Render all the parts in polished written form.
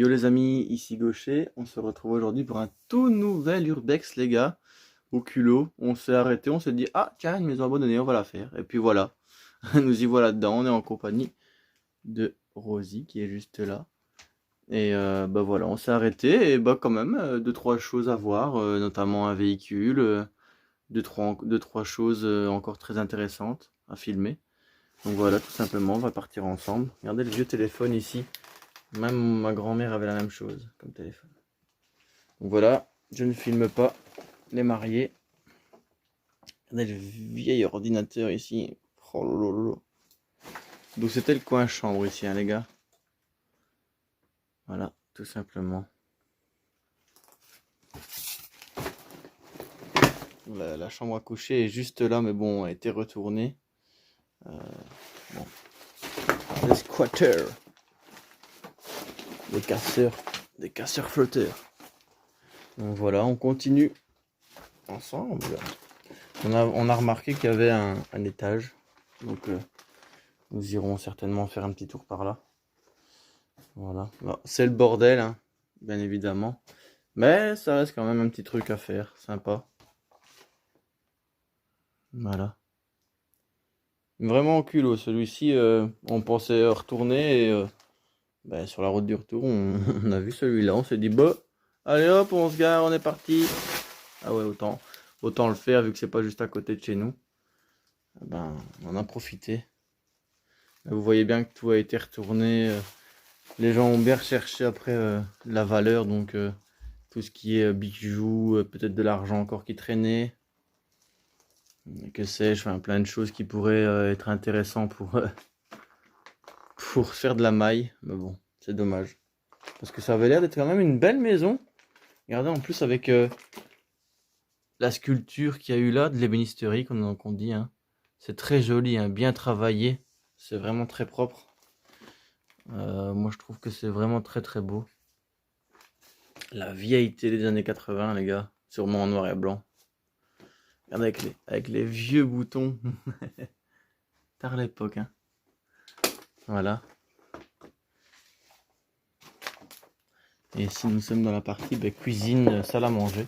Yo les amis, ici Gaucher, on se retrouve aujourd'hui pour un tout nouvel Urbex les gars, au culot, on s'est arrêté, on s'est dit ah tiens une maison abandonnée, on va la faire, et puis voilà, nous y voilà dedans, on est en compagnie de Rosie qui est juste là, et bah voilà, on s'est arrêté, et bah quand même, deux trois choses à voir, notamment un véhicule, deux, trois choses encore très intéressantes à filmer, donc voilà tout simplement, on va partir ensemble, regardez le vieux téléphone ici. Même ma grand-mère avait la même chose comme téléphone. Donc voilà, je ne filme pas les mariés. Regardez le vieil ordinateur ici. Oh lolo. Donc c'était le coin chambre ici, hein, les gars. Voilà, tout simplement. La chambre à coucher est juste là, mais bon, a été retournée. Bon. Les squatters. Des casseurs flotteurs. Donc voilà, on continue ensemble. On a remarqué qu'il y avait un étage. Donc nous irons certainement faire un petit tour par là. Voilà. Bon, c'est le bordel, hein, bien évidemment. Mais ça reste quand même un petit truc à faire. Sympa. Voilà. Vraiment au culot. Celui-ci, on pensait retourner. Et ben, sur la route du retour, on a vu celui-là. On s'est dit, bah, allez hop, on se gare, on est parti. Ah ouais, autant le faire vu que c'est pas juste à côté de chez nous. Ben, on en a profité. Vous voyez bien que tout a été retourné. Les gens ont bien recherché après la valeur, donc tout ce qui est bijoux, peut-être de l'argent encore qui traînait. Que sais-je, enfin, plein de choses qui pourraient être intéressantes pour faire de la maille. Mais bon, c'est dommage. Parce que ça avait l'air d'être quand même une belle maison. Regardez en plus avec la sculpture qu'il y a eu là, de l'ébénisterie qu'on dit. Hein. C'est très joli, hein, bien travaillé. C'est vraiment très propre. Moi je trouve que c'est vraiment très très beau. La vieille télé des années 80 les gars, sûrement en noir et blanc. Regardez avec les vieux boutons. Tard l'époque hein. Voilà. Et ici nous sommes dans la partie cuisine, salle à manger.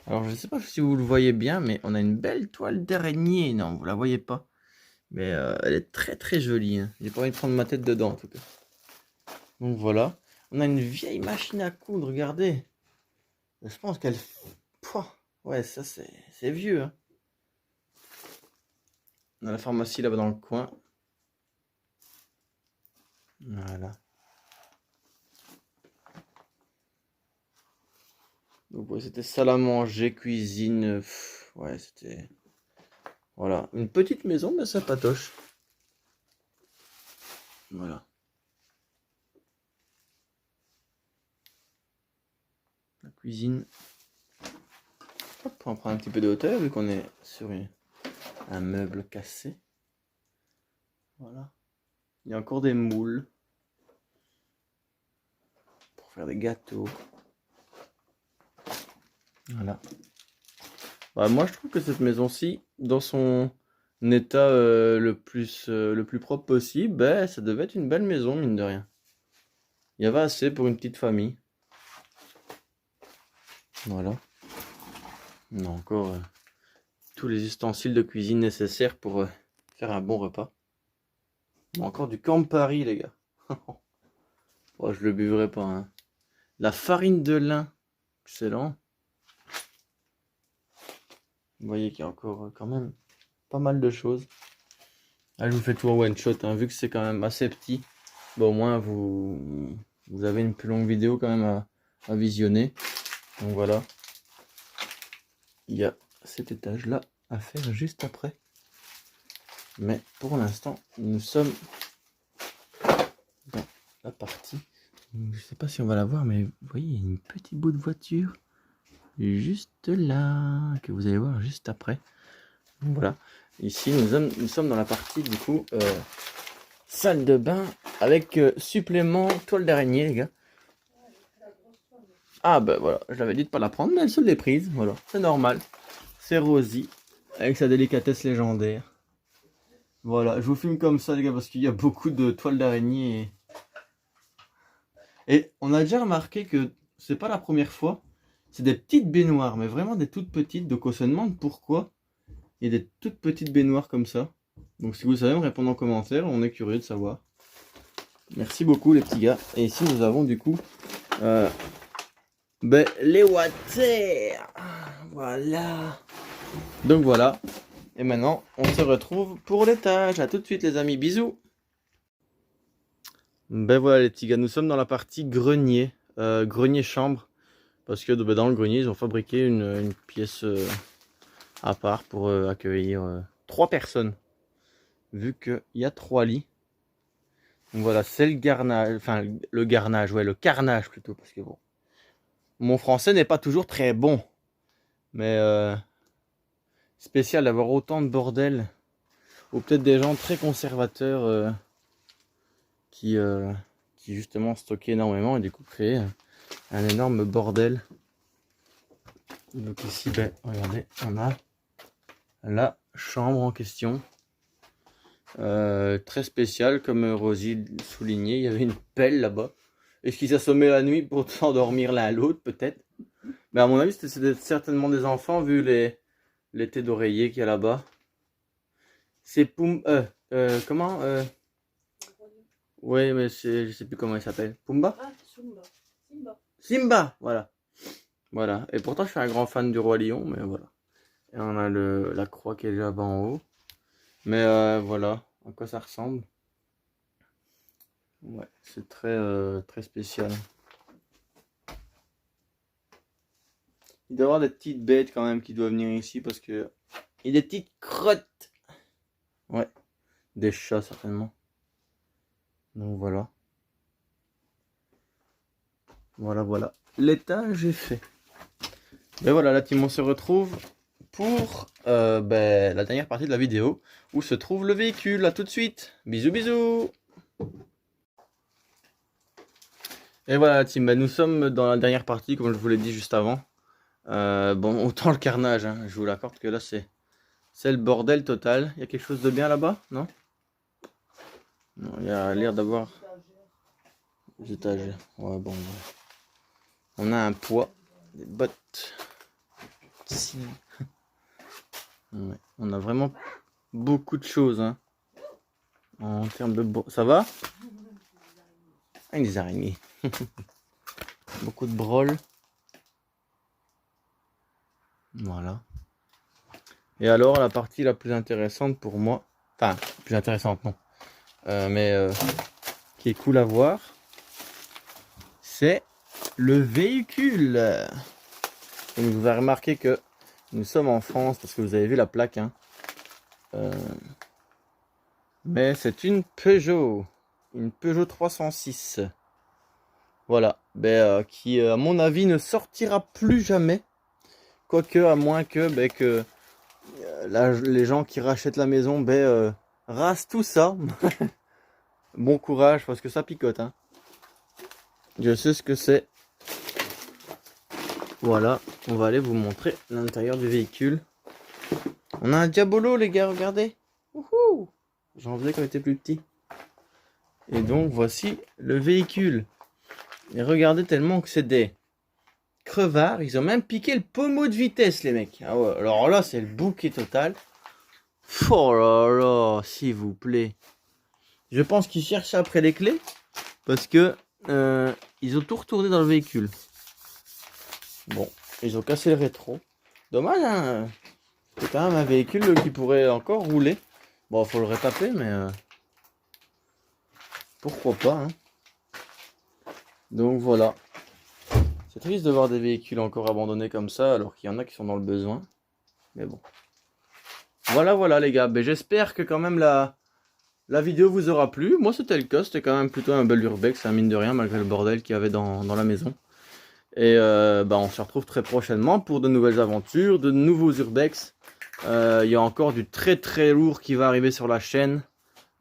Alors je ne sais pas si vous le voyez bien, mais on a une belle toile d'araignée. Non, vous la voyez pas. Mais elle est très très jolie. Hein. J'ai pas envie de prendre ma tête dedans en tout cas. Donc voilà. On a une vieille machine à coudre, regardez. Je pense qu'elle... Pouah, ouais, ça c'est vieux. Hein. On a la pharmacie là-bas dans le coin. Voilà. Donc ouais, c'était salle à manger, cuisine. Ouais, c'était... Voilà. Une petite maison, mais ça patoche. Voilà. La cuisine. Hop, on prend un petit peu de hauteur vu qu'on est sur un meuble cassé. Voilà. Il y a encore des moules. Pour faire des gâteaux. Voilà. Bah, moi je trouve que cette maison-ci, dans son état le plus propre possible, bah, ça devait être une belle maison, mine de rien. Il y avait assez pour une petite famille. Voilà. On a encore tous les ustensiles de cuisine nécessaires pour faire un bon repas. On a encore du Campari, les gars. Oh, je le buvrai pas. Hein. La farine de lin. Excellent. Vous voyez qu'il y a encore quand même pas mal de choses. Ah, je vous fais tout en one shot, hein, vu que c'est quand même assez petit. Bon, au moins vous avez une plus longue vidéo quand même à visionner. Donc voilà. Il y a cet étage là à faire juste après. Mais pour l'instant, nous sommes dans la partie. Je sais pas si on va la voir, mais vous voyez, il y a une petite bout de voiture juste là que vous allez voir juste après. Donc voilà. Ici, nous sommes dans la partie du coup salle de bain avec supplément toile d'araignée, les gars. Ah ben voilà, je l'avais dit de pas la prendre, mais elle se l'est prise. Voilà, c'est normal. C'est Rosie avec sa délicatesse légendaire. Voilà, je vous filme comme ça, les gars, parce qu'il y a beaucoup de toiles d'araignée. Et on a déjà remarqué que c'est pas la première fois. C'est des petites baignoires, mais vraiment des toutes petites. Donc on se demande pourquoi il y a des toutes petites baignoires comme ça. Donc si vous savez me répondre en commentaire, on est curieux de savoir. Merci beaucoup les petits gars. Et ici nous avons du coup les water. Voilà. Donc voilà. Et maintenant on se retrouve pour l'étage. A tout de suite les amis. Bisous. Ben voilà les petits gars, nous sommes dans la partie grenier. Grenier chambre. Parce que dans le grenier ils ont fabriqué une pièce à part pour accueillir 3 personnes. Vu qu'il y a 3 lits. Donc voilà, c'est le garnage, enfin le garnage, ouais, le carnage plutôt, parce que bon, mon français n'est pas toujours très bon, mais spécial d'avoir autant de bordel, ou peut-être des gens très conservateurs qui justement stockaient énormément et du coup créaient un énorme bordel. Donc ici, ben, regardez, on a la chambre en question. Très spécial, comme Rosie soulignait, il y avait une pelle là-bas. Est-ce qu'ils s'assommaient la nuit pour s'endormir l'un à l'autre, peut-être? Mais à mon avis, c'était certainement des enfants, vu les têtes d'oreiller qu'il y a là-bas. C'est comment Oui, mais je sais plus comment il s'appelle. Pumba? Ah, Simba. Simba, voilà. Voilà. Et pourtant, je suis un grand fan du Roi Lion, mais voilà. Et on a la croix qui est là-bas en haut. Mais voilà, à quoi ça ressemble. Ouais, c'est très spécial. Il doit y avoir des petites bêtes quand même qui doivent venir ici parce que il y a des petites crottes. Ouais, des chats certainement. Donc voilà. Voilà. L'étage est fait. Ben voilà, la team, on se retrouve pour la dernière partie de la vidéo où se trouve le véhicule. À tout de suite. Bisous. Et voilà la team, nous sommes dans la dernière partie comme je vous l'ai dit juste avant. Bon, autant le carnage, hein, je vous l'accorde que là c'est le bordel total. Il y a quelque chose de bien là-bas, non? Non, il y a l'air d'avoir des étagères. Ouais, bon. On a un poids, des bottes. Si. Ouais, on a vraiment beaucoup de choses, hein. En termes de... Ça va? Ah, des araignées. Beaucoup de brol. Voilà. Et alors, la partie la plus intéressante pour moi, enfin, plus intéressante, non, mais qui est cool à voir, c'est le véhicule. Donc, vous avez remarqué que nous sommes en France, parce que vous avez vu la plaque, hein. Mais c'est une Peugeot 306. Voilà, qui à mon avis ne sortira plus jamais. Quoique, à moins que les gens qui rachètent la maison rasent tout ça. Bon courage parce que ça picote, hein. Je sais ce que c'est. Voilà, on va aller vous montrer l'intérieur du véhicule. On a un Diabolo les gars, regardez. J'en faisais quand j'étais plus petit. Et donc voici le véhicule. Et regardez tellement que c'est des crevards. Ils ont même piqué le pommeau de vitesse les mecs. Ah ouais, alors là c'est le bouquet total. Oh là là, s'il vous plaît. Je pense qu'ils cherchent après les clés. Parce que ils ont tout retourné dans le véhicule. Bon, ils ont cassé le rétro. Dommage, hein. C'est quand même un véhicule qui pourrait encore rouler. Bon, faut le retaper, mais pourquoi pas, hein. Donc voilà. C'est triste de voir des véhicules encore abandonnés comme ça, alors qu'il y en a qui sont dans le besoin. Mais bon. Voilà les gars. J'espère que quand même la vidéo vous aura plu. Moi c'était le cas, c'était quand même plutôt un bel urbex, un mine de rien, malgré le bordel qu'il y avait dans la maison. Et on se retrouve très prochainement pour de nouvelles aventures, de nouveaux urbex. Il y a encore du très lourd qui va arriver sur la chaîne.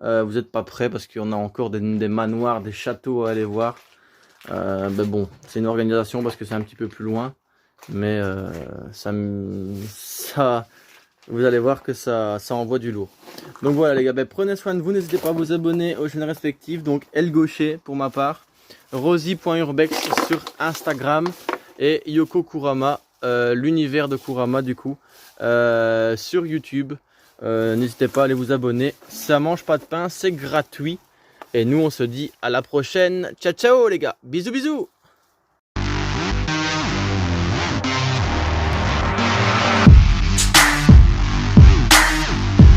Vous n'êtes pas prêts parce qu'il y en a encore des manoirs, des châteaux à aller voir. Bon, c'est une organisation parce que c'est un petit peu plus loin. Mais vous allez voir que ça envoie du lourd. Donc voilà les gars, prenez soin de vous, n'hésitez pas à vous abonner aux chaînes respectives. Donc El Gaucher pour ma part. Rosie.urbex sur Instagram et Yoko Kurama, l'univers de Kurama du coup, sur YouTube. N'hésitez pas à aller vous abonner, ça mange pas de pain, c'est gratuit. Et nous on se dit à la prochaine, ciao ciao les gars, bisous bisous.